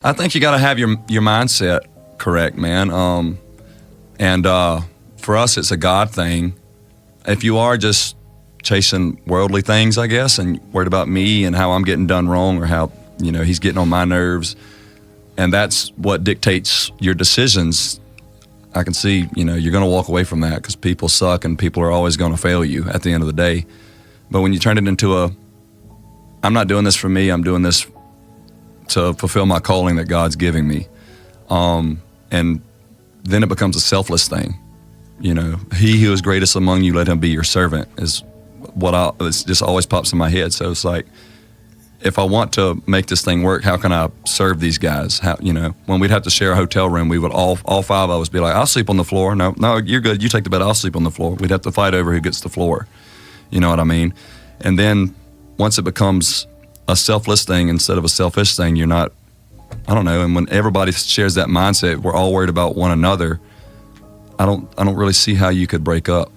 I think you got to have your mindset correct, man. And for us, it's a God thing. If you are just chasing worldly things, I guess, and worried about me and how I'm getting done wrong or how, he's getting on my nerves, and that's what dictates your decisions, I can see, you're going to walk away from that because people suck and people are always going to fail you at the end of the day. But when you turn it into I'm not doing this for me, I'm doing this to fulfill my calling that God's giving me. And then it becomes a selfless thing. He who is greatest among you, let him be your servant, is what it just always pops in my head. So it's like, if I want to make this thing work, how can I serve these guys? How, when we'd have to share a hotel room, we would all five of us be like, I'll sleep on the floor. No, you're good. You take the bed. I'll sleep on the floor. We'd have to fight over who gets the floor. You know what I mean? And then once it becomes a selfless thing instead of a selfish thing, you're not, I don't know. And when everybody shares that mindset, we're all worried about one another. I don't really see how you could break up.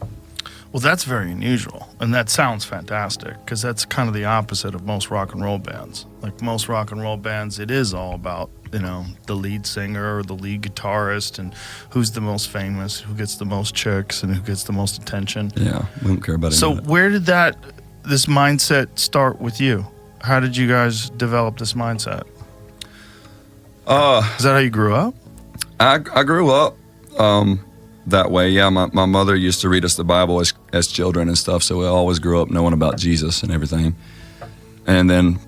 Well, that's very unusual, and that sounds fantastic because that's kind of the opposite of most rock and roll bands. Like most rock and roll bands, it is all about, the lead singer or the lead guitarist and who's the most famous, who gets the most chicks, and who gets the most attention. Yeah, we don't care about it. So where did this mindset start with you? How did you guys develop this mindset? Is that how you grew up? I grew up that way. Yeah, my mother used to read us the Bible as children and stuff, so we always grew up knowing about Jesus and everything. And then,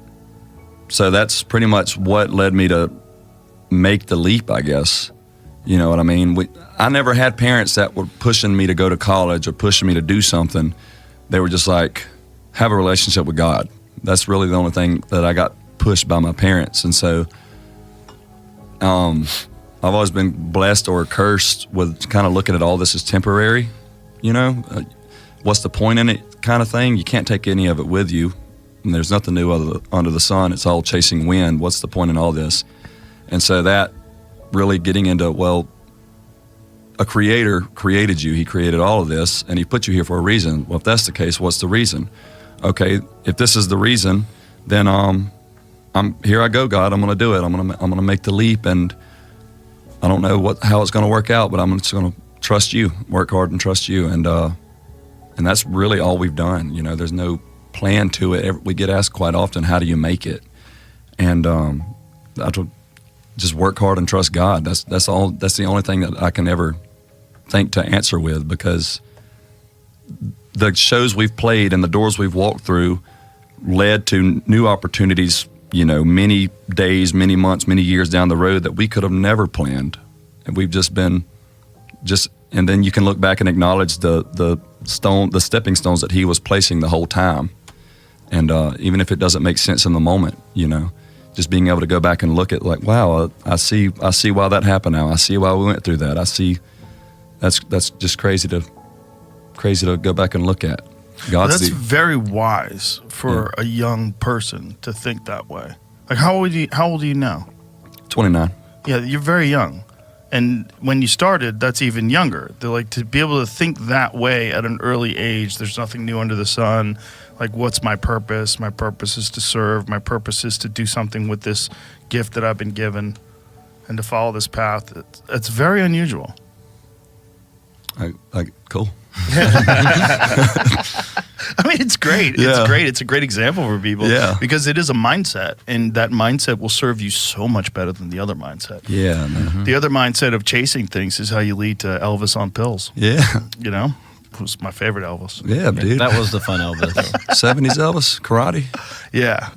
so that's pretty much what led me to make the leap, I guess. You know what I mean? I never had parents that were pushing me to go to college or pushing me to do something. They were just like, have a relationship with God. That's really the only thing that I got pushed by my parents. And so I've always been blessed or cursed with kind of looking at all this as temporary, what's the point in it kind of thing. You can't take any of it with you, and there's nothing new under the sun. It's all chasing wind. What's the point in all this? And so that really getting into, well, a creator created you. He created all of this, and he put you here for a reason. Well, if that's the case, what's the reason? Okay, if this is the reason, then here I go, God. I'm going to do it. I'm going to make the leap, and I don't know how it's going to work out, but I'm just going to trust you, work hard and trust you. And that's really all we've done. There's no plan to it. We get asked quite often, how do you make it? And I just work hard and trust God. That's all. That's the only thing that I can ever think to answer with, because the shows we've played and the doors we've walked through led to new opportunities, many days, many months, many years down the road that we could have never planned. And we've just been and then you can look back and acknowledge the stepping stones that he was placing the whole time. And even if it doesn't make sense in the moment, just being able to go back and look at like, wow, I see why that happened now. I see why we went through that. I see that's just crazy to go back and look at. That's very wise for a young person to think that way. Like, how old are you now? 29. Yeah, you're very young. And when you started, that's even younger. They're like, to be able to think that way at an early age, there's nothing new under the sun. Like, what's my purpose? My purpose is to serve. My purpose is to do something with this gift that I've been given and to follow this path. It's very unusual. Cool. I mean, it's great. Yeah. It's great. It's a great example for people. Yeah. Because it is a mindset, and that mindset will serve you so much better than the other mindset. Yeah, man. Mm-hmm. The other mindset of chasing things is how you lead to Elvis on pills. Yeah. Who's my favorite Elvis. Yeah, dude. That was the fun Elvis. 70s Elvis, karate. Yeah.